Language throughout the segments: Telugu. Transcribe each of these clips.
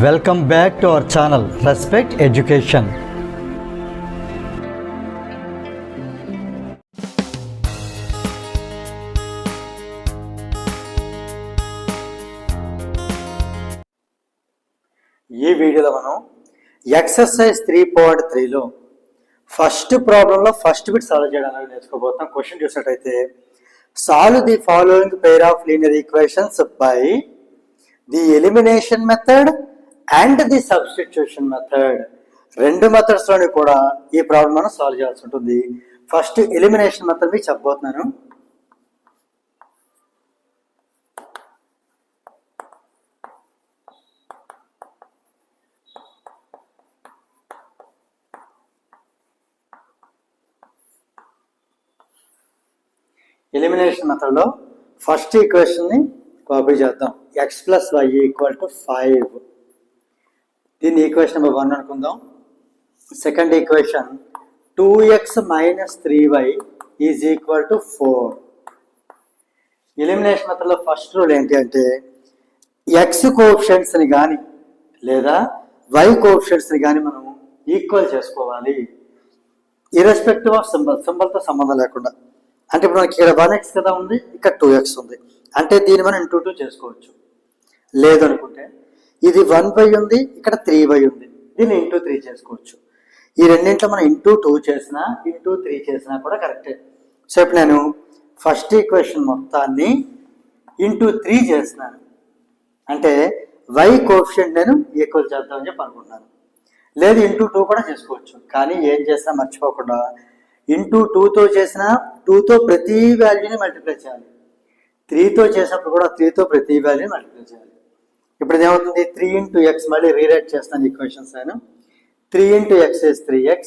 Welcome back to our channel Respect Education. ఈ వీడియోలో మనం ఎక్సర్సైజ్ 3.3లో ఫస్ట్ ప్రాబ్లంలో ఫస్ట్ బిట్ సాల్వ్ చేయడానికి నేర్చుకోబోతున్నాం. క్వశ్చన్ చూసినట్టయితే solve the following pair of linear equations by the elimination method and the substitution method. రెండు మెథడ్స్ లోని కూడా ఈ ప్రాబ్లం మనం సాల్వ్ చేయాల్సి ఉంటుంది. ఫస్ట్ ఎలిమినేషన్ మెథడ్ మీకు చెప్పబోతున్నాను. ఎలిమినేషన్ మెథడ్ లో ఫస్ట్ ఈక్వేషన్ ని కాపీ చేద్దాం. X plus Y equal to 5. దీన్ని ఈక్వేషన్ నెంబర్ 1 అనుకుందాం. Second equation 2x minus 3y is equal to 4. Elimination method లో ఫస్ట్ రూల్ ఏంటి అంటే ఎక్స్ కోఎఫిషియెంట్స్ ని కానీ లేదా వై కోఎఫిషియెంట్స్ ని కానీ మనం ఈక్వల్ చేసుకోవాలి, ఇర్రెస్పెక్టివ్ ఆఫ్ సింబల్తో సంబంధం లేకుండా. అంటే ఇప్పుడు మనకి ఇక్కడ 1x కదా ఉంది, ఇక్కడ 2x ఉంది, అంటే దీన్ని మనం ఇంటూ 2 చేసుకోవచ్చు. లేదనుకుంటే ఇది 1y ఉంది, ఇక్కడ 3y ఉంది, దీన్ని ఇంటూ 3 చేసుకోవచ్చు. ఈ రెండింట్లో మనం ఇంటూ 2 చేసినా ఇంటూ 3 చేసినా కూడా కరెక్టే. సో ఇప్పుడు నేను ఫస్ట్ ఈక్వేషన్ మొత్తాన్ని ఇంటూ 3 చేస్తున్నాను, అంటే y కోఎఫిషియంట్ నేను ఈక్వల్ చేద్దామని చెప్పి అనుకుంటున్నాను. లేదు ఇంటూ 2 కూడా చేసుకోవచ్చు, కానీ ఏం చేసినా మర్చిపోకుండా ఇంటూ 2తో చేసినా 2తో ప్రతి వాల్యూని మల్టిప్లై చేయాలి, 3తో చేసినప్పుడు కూడా 3తో ప్రతి వాల్యూని మల్టిప్లై చేయాలి. ఇప్పుడు ఏమవుతుంది, 3 ఇంటూ ఎక్స్, మళ్ళీ రీరైట్ చేస్తాను ఈక్వేషన్స్. నేను 3 into X is 3x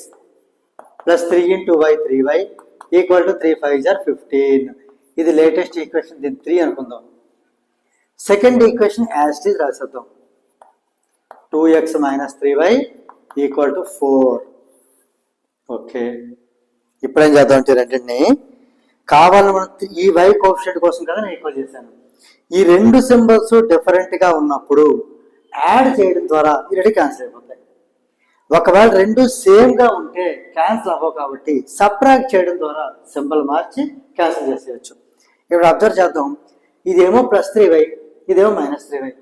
plus 3 into Y 3y equal to 3 5 = 15. ఇది లేటెస్ట్ ఈక్వేషన్, దీన్ని 3 అనుకుందాం. Second equation as it is రాసేద్దాం. 2x minus 3y equal to 4. Okay, ఇప్పుడు ఏం చేద్దాం అంటే రెండింటిని కావాలని మనం ఈ వై కోఎఫిషియంట్ కోసం కదా నేను ఈక్వల్ చేశాను. ఈ రెండు సింబల్స్ డిఫరెంట్ గా ఉన్నప్పుడు యాడ్ చేయడం ద్వారా ఈ రెండు క్యాన్సిల్ అయిపోతాయి. ఒకవేళ రెండు సేమ్ గా ఉంటే క్యాన్సిల్ అవ్వవు, కాబట్టి సబ్ట్రాక్ట్ చేయడం ద్వారా సింబల్ మార్చి క్యాన్సిల్ చేసేయచ్చు. ఇప్పుడు అబ్జర్వ్ చేద్దాం, ఇదేమో +3y, ఇదేమో -3y.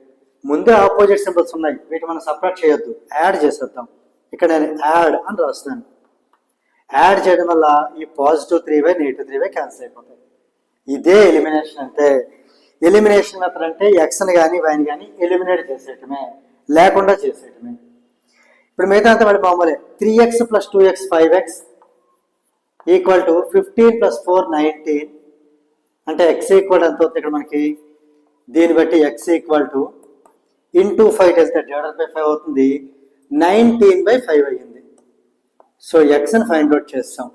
ముందే ఆపోజిట్ సింబల్స్ ఉన్నాయి, వీటిని మనం సబ్ట్రాక్ట్ చేయొద్దు, యాడ్ చేసేద్దాం. ఇక్కడ నేను యాడ్ అని రాస్తున్నాను. యాడ్ చేయడం వల్ల ఈ positive 3y negative 3y cancel అయిపోతాయి. ఇదే ఎలిమినేషన్ అంటే. ఎలిమినేషన్ మెథడ్ అంటే ఎక్స్ని కానీ వైని కానీ ఎలిమినేట్ చేసేయటమే, లేకుండా చేసేయటమే. ఇప్పుడు మిగతా అంతా మళ్ళీ మామూలే. 3x + 2x 5x equal to 15 + 4 19. అంటే x ఈక్వల్ ఎంత అవుతుంది ఇక్కడ మనకి, దీన్ని బట్టి x ఈక్వల్ టు ఇంటూ 5 వెళ్తే /5 అవుతుంది, 19/5 అయ్యింది. సో ఎక్స్ని ఫైండ్ అవుట్ చేస్తాం.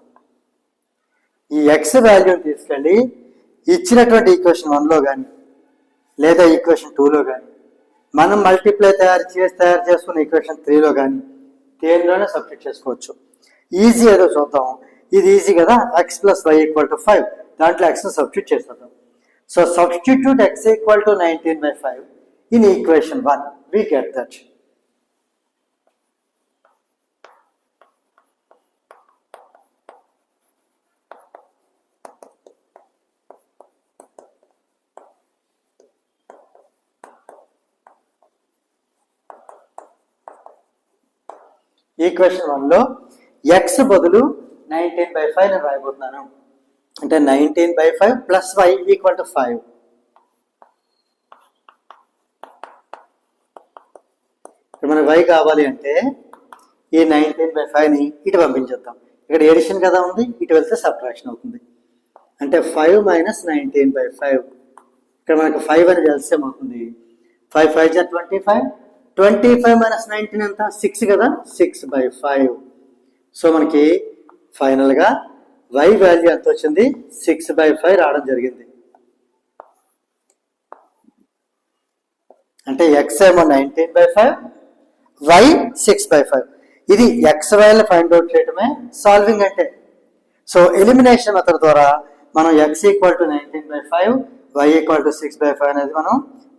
ఈ ఎక్స్ వాల్యూని తీసుకెళ్ళి ఇచ్చినటువంటి ఈక్వేషన్ 1లో కానీ లేదా ఈక్వేషన్ 2లో కానీ మనం మల్టిప్లై తయారు చేసుకున్న ఈక్వేషన్ 3లో కానీ దేనిలోనే సబ్స్టిట్యూట్ చేసుకోవచ్చు. ఈజీ ఏదో చూద్దాం. ఇది ఈజీ కదా, x + y = 5, దాంట్లో ఎక్స్ని సబ్స్టిట్యూట్ చేసేద్దాం. So substitute x = 19/5 in equation 1. we get that. Equation 1లో ఎక్స్ బదులు 19/5 నేను రాయబోతున్నాను. అంటే 19/5 + y = 5. ఇప్పుడు మనకు y కావాలి అంటే ఈ 19/5ని ఇటు పంపించేద్దాం. ఇక్కడ ఎడిషన్ కదా ఉంది, ఇటు వెళ్తే సబ్ట్రాక్షన్ అవుతుంది. అంటే 5 - 19/5. ఇక్కడ మనకు 5 అనేది ఎల్సిఎం అవుతుంది. 5 5 = 25. 25 - 19 ఎంత, 6 కదా, 6/5. సో మనకి ఫైనల్గా y వాల్యూ ఎంత వచ్చింది, 6/5 రావడం జరిగింది. అంటే x ఏమో 19/5, y 6/5. ఇది x వాల్యూ ఫైండ్ అవుట్ చేయడమే సాల్వింగ్ అంటే. సో ఎలిమినేషన్ మెథడ్ ద్వారా మనం x = 19/5, y = 6/5 అనేది మనం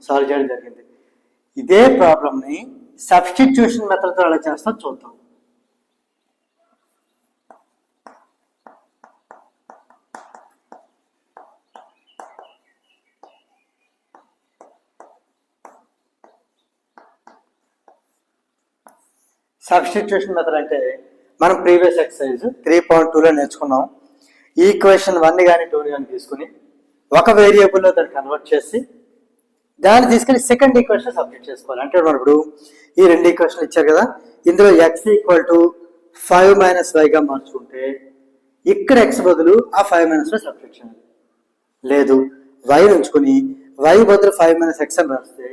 సాల్వ్ చేయడం జరిగింది. ఇదే ప్రాబ్లమ్ని సబ్స్టిట్యూషన్ మెథడ్తో ఎలా చేస్తాం చూద్దాం. సబ్స్టిట్యూషన్ మెథడ్ అంటే మనం ప్రీవియస్ ఎక్సర్సైజ్ 3.2లో నేర్చుకున్నాం. ఈక్వేషన్ 1 కానీ 2 కానీ తీసుకుని ఒక వేరియబుల్లో దాన్ని కన్వర్ట్ చేసి దాన్ని తీసుకెళ్ళి సెకండ్ ఈక్వేషన్ సబ్స్టిట్యూట్ చేసుకోవాలి. అంటే మనం ఇప్పుడు ఈ 2 ఈక్వేషన్ ఇచ్చారు కదా, ఇందులో x = 5 - yగా మార్చుకుంటే ఇక్కడ x బదులు ఆ 5 - y సబ్స్టిట్యూట్ చేయాలి. లేదు y ఉంచుకొని y బదులు 5 - x అని రాస్తే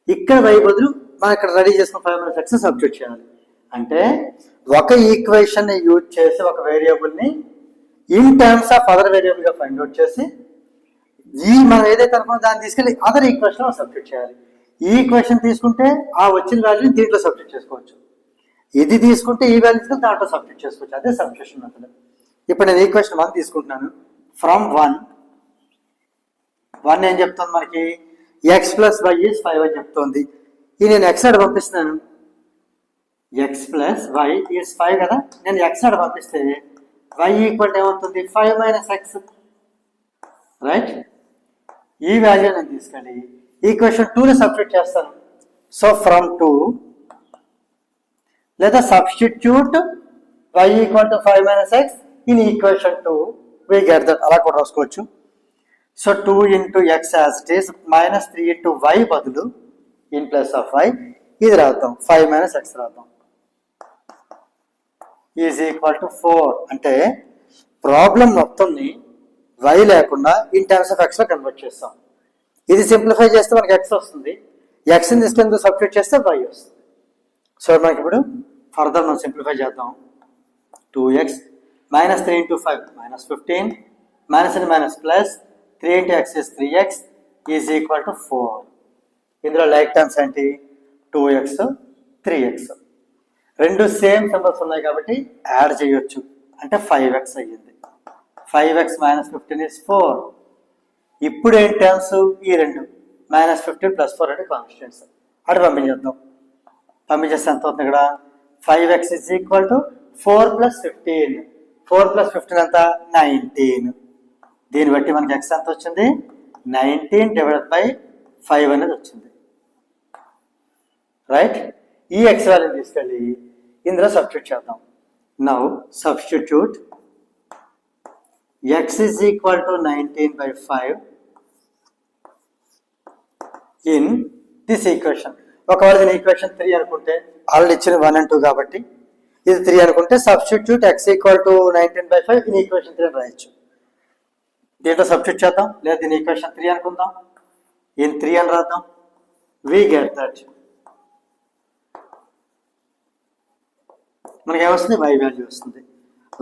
ఇక్కడ y బదులు మనం ఇక్కడ రెడీ చేసుకున్న 5 - x సబ్స్టిట్యూట్ చేయాలి. అంటే ఒక ఈక్వేషన్ యూజ్ చేసి ఒక వేరియబుల్ని ఇన్ టర్మ్స్ ఆఫ్ అదర్ వేరియబుల్గా ఫైండ్ అవుట్ చేసి మనం ఏదైతే అనుకున్నా దాన్ని తీసుకెళ్ళి అదర్ ఈక్వేషన్ సబ్స్టిట్యూట్ చేయాలి. ఈ ఈక్వేషన్ తీసుకుంటే ఆ వచ్చిన వాల్యూని దీంట్లో సబ్స్టిట్యూట్ చేసుకోవచ్చు, ఇది తీసుకుంటే ఈ వాల్యూ తీసుకుని దాంట్లో సబ్స్టిట్యూట్ చేసుకోవచ్చు. అదే సబ్స్టిట్యూషన్ మెథడ్. ఇప్పుడు నేను ఈక్వేషన్ 1 తీసుకుంటున్నాను. ఫ్రమ్ 1 ఏం చెప్తుంది మనకి, x + y = 5 అని చెప్తోంది. ఇది నేను x అడ పంపిస్తున్నాను, x + y = 5 కదా, నేను x అడ పంపిస్తే y ఏమవుతుంది 5 - x, రైట్. ఈ వాల్యూ నేను తీసుకెళ్ళి ఈక్వేషన్ 2లో సబ్స్టిట్యూట్ చేస్తాను. సో ఫ్రమ్ 2 లేదా substitute y = 5 - x in equation 2 we get that. అలా కూడా రాసుకోవచ్చు. So 2 × x as it is -3 × y బదులు in place of y ఇది రాద్దాం, 5 - x రాద్దాం, ఈజ్ ఈక్వల్ టు 4. అంటే ప్రాబ్లం మొత్తంని y లేకుండా ఇన్ టర్మ్స్ ఆఫ్ x లో కన్వర్ట్ చేస్తాం. ఇది సింప్లిఫై చేస్తే మనకి x వస్తుంది, xని తీసుకెళ్ళి సబ్స్టిట్యూట్ చేస్తే y వస్తుంది. సో మనకి ఇప్పుడు ఫర్దర్ మనం సింప్లిఫై చేద్దాం. 2x -3 × 5 -15 -+ 3 × x is 3x is equal to 4. ఇందులో లైక్ టర్మ్స్ ఏంటి, 2x 3x, రెండు సేమ్ సింబల్స్ ఉన్నాయి కాబట్టి యాడ్ చేయొచ్చు. అంటే 5x అయ్యింది. 5x - 15 is 4. ఇప్పుడు ఏం టర్మ్స్ ఈ రెండు, -15 + 4 అంటే కాన్స్టెంట్స్. అటు పంపించేద్దాం. పంపించేస్తే ఎంత అవుతుంది ఇక్కడ, 5x = 4 + 15. 4 + 15 అంతా 19. దీన్ని బట్టి మనకి x ఎంత వచ్చింది, 19/5 అనేది వచ్చింది, రైట్. ఈ x వాల్యూని తీసుకెళ్ళి ఇందులో సబ్స్టిట్యూట్ చేద్దాం. Now substitute x = 19/5 in this equation. ఒకవేళ దీని ఈక్వేషన్ 3 అనుకుంటే, ఆల్రెడీ ఇచ్చిన 1 and 2 కాబట్టి ఇది 3 అనుకుంటే సబ్స్టిట్యూట్ x = 19/5 ఇన్ ఈక్వేషన్ 3 అని రాయొచ్చు. దీంట్లో సబ్స్టిట్యూట్ చేద్దాం, లేదా దీని ఈక్వేషన్ 3 అనుకుందాం, ఇన్ 3 అని రాద్దాం. We get that. మనకి ఏమొస్తుంది, y వాల్యూ వస్తుంది.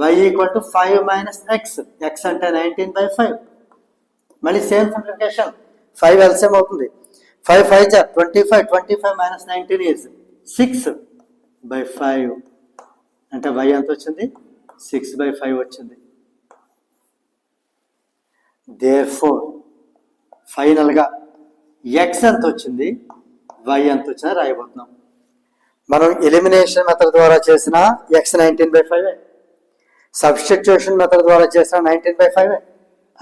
y = 5 - x, x అంటే 19/5. మళ్ళీ సేమ్ సింప్లిఫికేషన్, 5 LCM అవుతుంది. 5 × 5 = 25, 25 - 19 is 6/5. అంటే y ఎంత వచ్చింది, 6/5 వచ్చింది. దేర్ఫోర్ ఫైనల్గా x ఎంత వచ్చింది, y ఎంత వచ్చిందో రాయబోతున్నాం. మనం ఎలిమినేషన్ మెథడ్ ద్వారా చేసిన x 19/5, సబ్స్టిట్యూషన్ మెథడ్ ద్వారా చేసిన 19/5.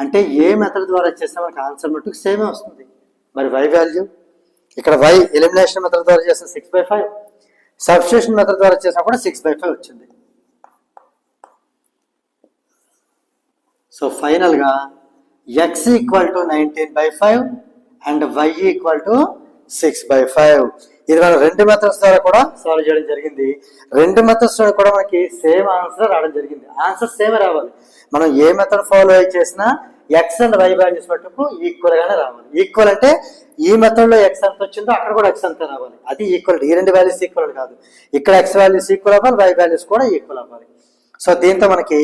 అంటే ఏ మెథడ్ ద్వారా చేసినా మనకి ఆన్సర్ మటుకు సేమే వస్తుంది. మరి y వాల్యూ ఇక్కడ y ఎలిమినేషన్ మెథడ్ ద్వారా చేసిన 6/5, సబ్స్టిట్యూషన్ మెథడ్ ద్వారా చేసినా కూడా 6/5 వచ్చింది. సో ఫైనల్గా x = 19/5 అండ్ y = 6/5. ఇది మనం 2 మెథడ్స్ ద్వారా కూడా సాల్వ్ చేయడం జరిగింది. 2 మెథడ్స్ కూడా మనకి సేమ్ ఆన్సర్ రావడం జరిగింది. ఆన్సర్ సేమ్ రావాలి. మనం ఏ మెథడ్ ఫాలో అయి చేసినా x అండ్ y వాల్యూస్ మటుకు ఈక్వల్ గానే రావాలి. ఈక్వల్ అంటే ఈ మెథడ్ లో x ఎంత వచ్చిందో అక్కడ కూడా x అంతే రావాలి. అది ఈక్వల్. ఈ 2 వాల్యూస్ ఈక్వల్ కాదు, ఇక్కడ x వాల్యూస్ ఈక్వల్ అవ్వాలి, y వాల్యూస్ కూడా ఈక్వల్ అవ్వాలి. సో దీంతో మనకి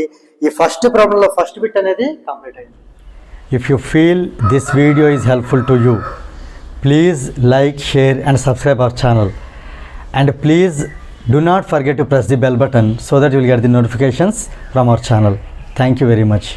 ఈ ఫస్ట్ ప్రాబ్లం లో ఫస్ట్ బిట్ అనేది కంప్లీట్ అయింది. If you feel this video is helpful to you, please like, share and subscribe our channel, and please do not forget to press the bell button so that you will get the notifications from our channel. Thank you very much.